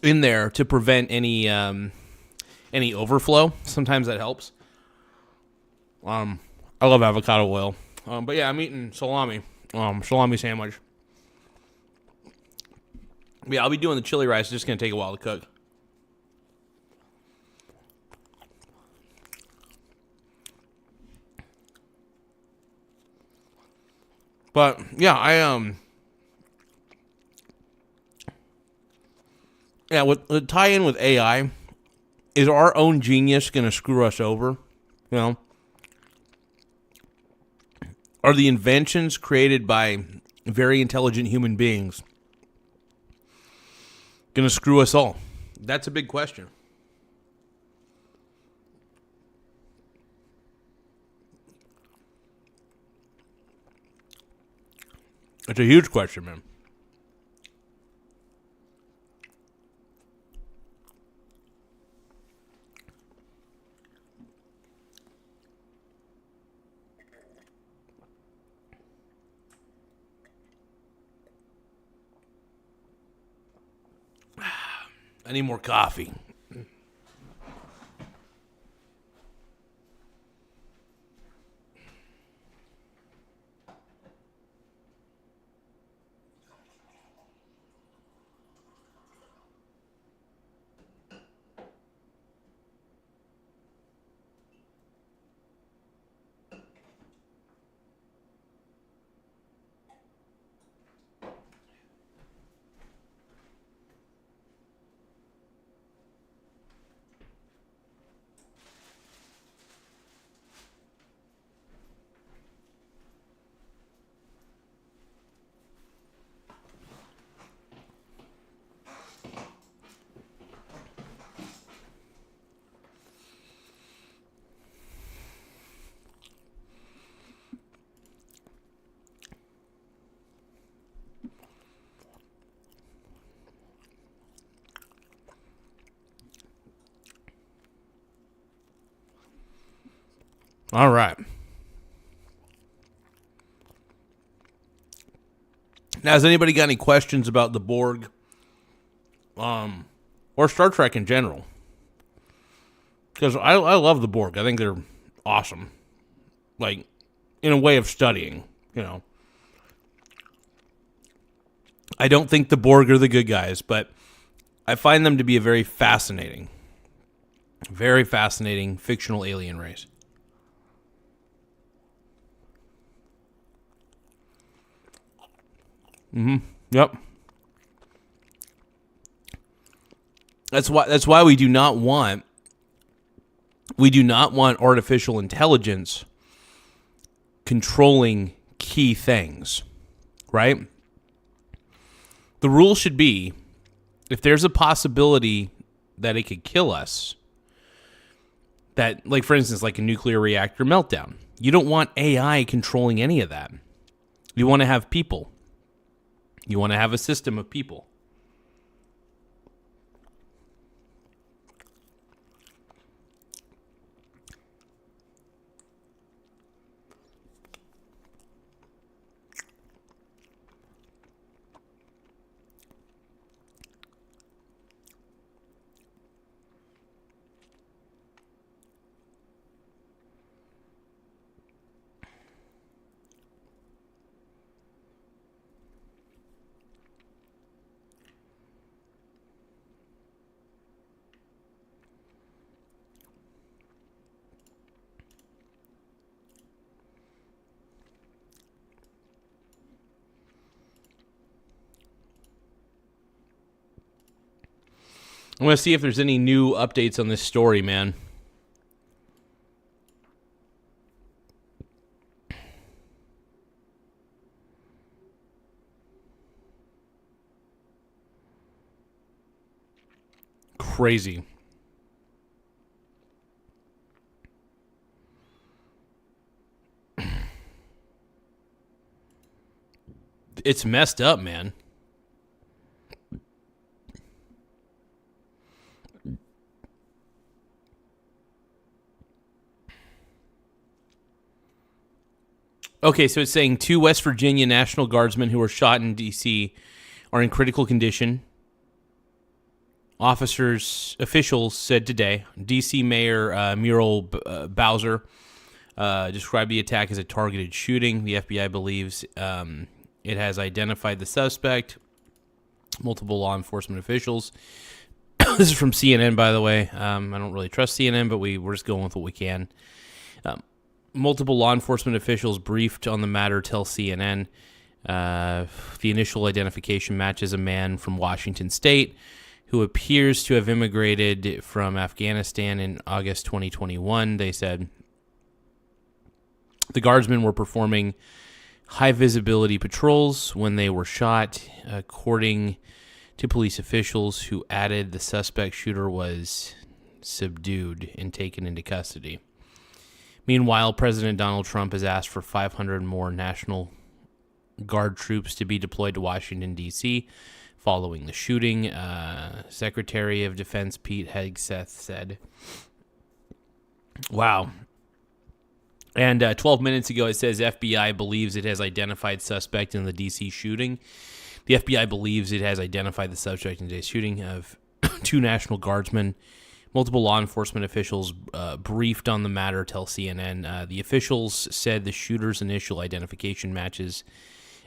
A: in there to prevent any overflow. Sometimes that helps. I love avocado oil. But yeah, I'm eating salami sandwich. Yeah, I'll be doing the chili rice. It's just going to take a while to cook. But yeah, with the tie-in with AI, is our own genius going to screw us over? You know, are the inventions created by very intelligent human beings going to screw us all? That's a big question. It's a huge question, man. I need more coffee. All right. Now, has anybody got any questions about the Borg, or Star Trek in general? Because I love the Borg. I think they're awesome. Like, in a way of studying, you know. I don't think the Borg are the good guys, but I find them to be a very fascinating fictional alien race. Yep. That's why we do not want artificial intelligence controlling key things, right? The rule should be, if there's a possibility that it could kill us, that, like, for instance, like a nuclear reactor meltdown, you don't want AI controlling any of that. You want to have people. You want to have a system of people. I'm going to see if there's any new updates on this story, man. Crazy. It's messed up, man. Okay, so it's saying 2 West Virginia National Guardsmen who were shot in D.C. are in critical condition. Officials said today. D.C. Mayor Muriel Bowser described the attack as a targeted shooting. The FBI believes it has identified the suspect. Multiple law enforcement officials. This is from CNN, by the way. I don't really trust CNN, but we're just going with what we can. Multiple law enforcement officials briefed on the matter tell CNN the initial identification matches a man from Washington State who appears to have immigrated from Afghanistan in August 2021. They said the guardsmen were performing high-visibility patrols when they were shot, according to police officials who added the suspect shooter was subdued and taken into custody. Meanwhile, President Donald Trump has asked for 500 more National Guard troops to be deployed to Washington, D.C. following the shooting. Secretary of Defense Pete Hegseth said, wow. And 12 minutes ago, it says FBI believes it has identified suspect in the D.C. shooting. The FBI believes it has identified the suspect in today's shooting of 2 National Guardsmen. Multiple law enforcement officials briefed on the matter tell CNN. The officials said the shooter's initial identification matches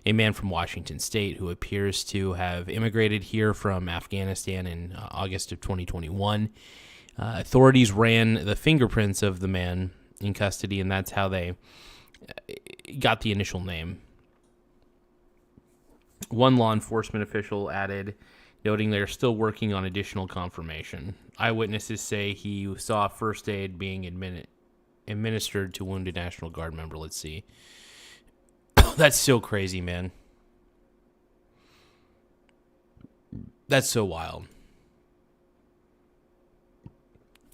A: a man from Washington State who appears to have immigrated here from Afghanistan in August of 2021. Authorities ran the fingerprints of the man in custody, and that's how they got the initial name. One law enforcement official added, noting they're still working on additional confirmation. Eyewitnesses say he saw first aid being administered to wounded National Guard member. Let's see. That's so crazy, man. That's so wild.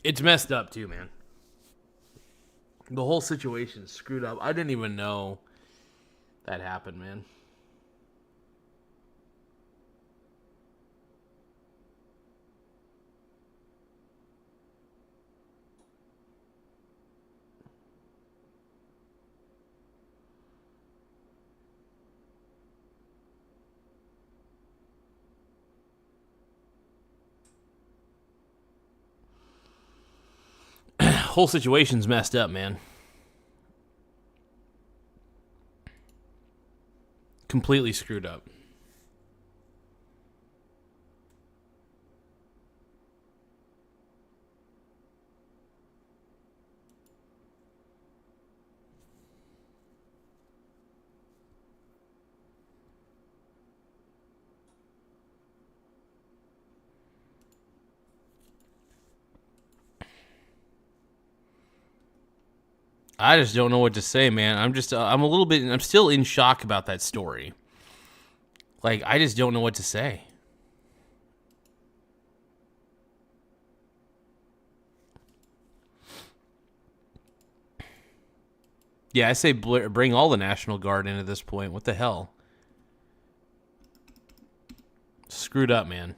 A: It's messed up, too, man. The whole situation is screwed up. I didn't even know that happened, man. Whole situation's messed up, man. Completely screwed up. I just don't know what to say, man. I'm still in shock about that story. Like, I just don't know what to say. Yeah, I say bring all the National Guard in at this point. What the hell? Screwed up, man.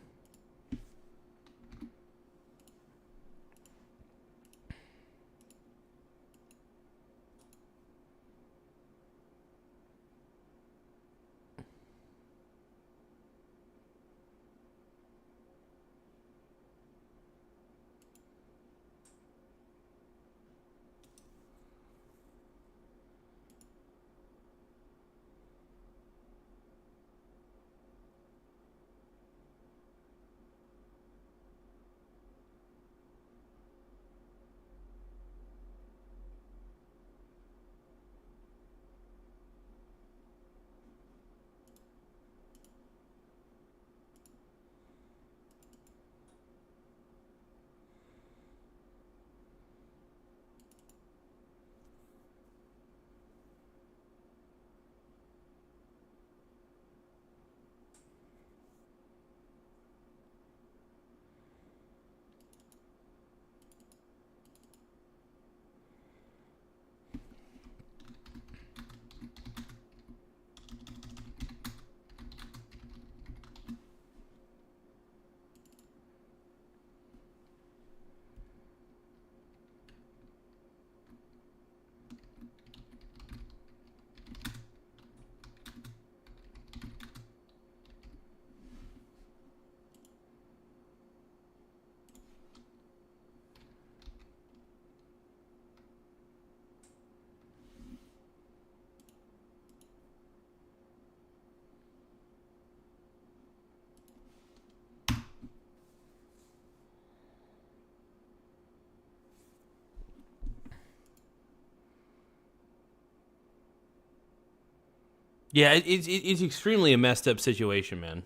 A: Yeah, it's extremely a messed up situation, man.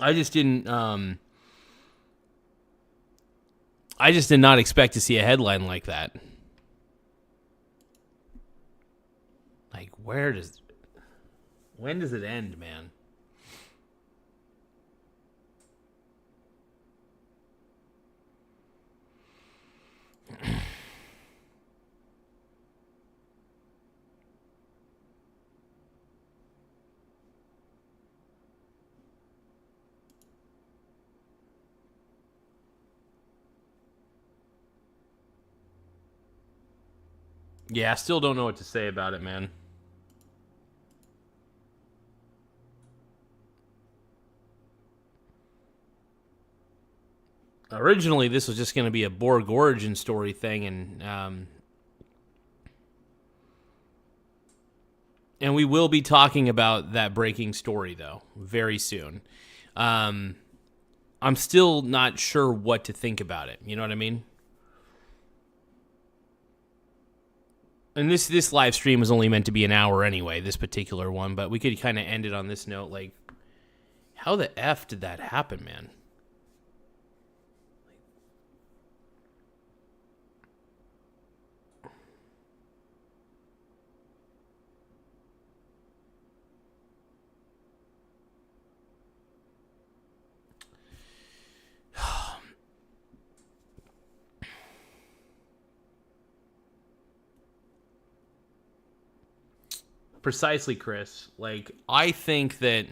A: I just didn't. I just did not expect to see a headline like that. Like, when does it end, man? Yeah, I still don't know what to say about it, man. Originally, this was just going to be a Borg origin story thing, and we will be talking about that breaking story, though, very soon. I'm still not sure what to think about it. You know what I mean? And this live stream was only meant to be an hour anyway, this particular one, but we could kind of end it on this note. Like, how the F did that happen, man? Precisely, Chris. Like, I think that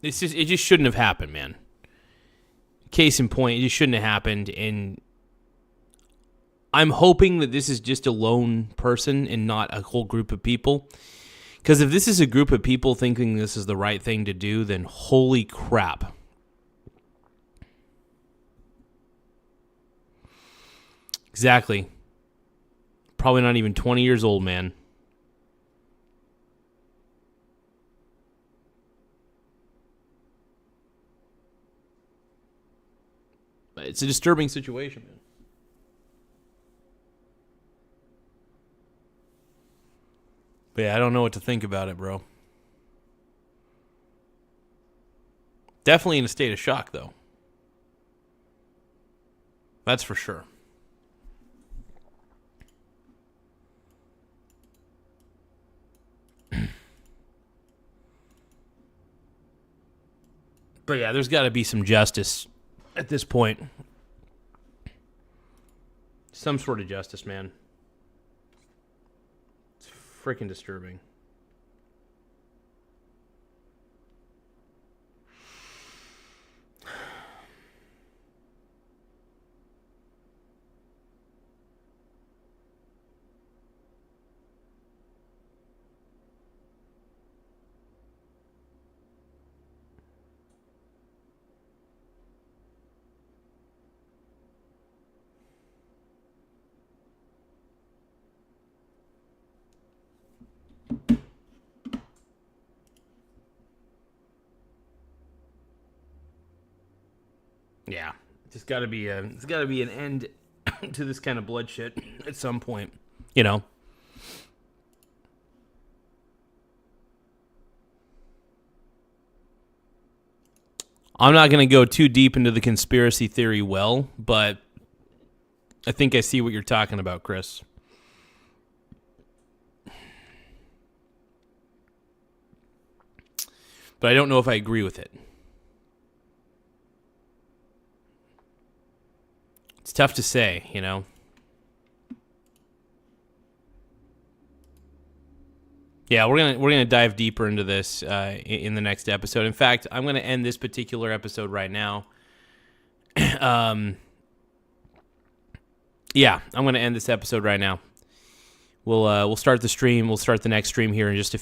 A: it just shouldn't have happened, man. Case in point, it just shouldn't have happened, and I'm hoping that this is just a lone person and not a whole group of people. Because if this is a group of people thinking this is the right thing to do, then holy crap. Exactly. Probably not even 20 years old, man. It's a disturbing situation, man. But yeah, I don't know what to think about it, bro. Definitely in a state of shock, though. That's for sure. But yeah, there's got to be some justice at this point. Some sort of justice, man. It's freaking disturbing. Yeah, it's got to be an end to this kind of bloodshed at some point, you know. I'm not going to go too deep into the conspiracy theory but I think I see what you're talking about, Chris. But I don't know if I agree with it. It's tough to say, you know. Yeah, we're gonna dive deeper into this in the next episode. In fact, I'm gonna end this particular episode right now. Yeah, I'm gonna end this episode right now. We'll start the stream. We'll start the next stream here in just a few.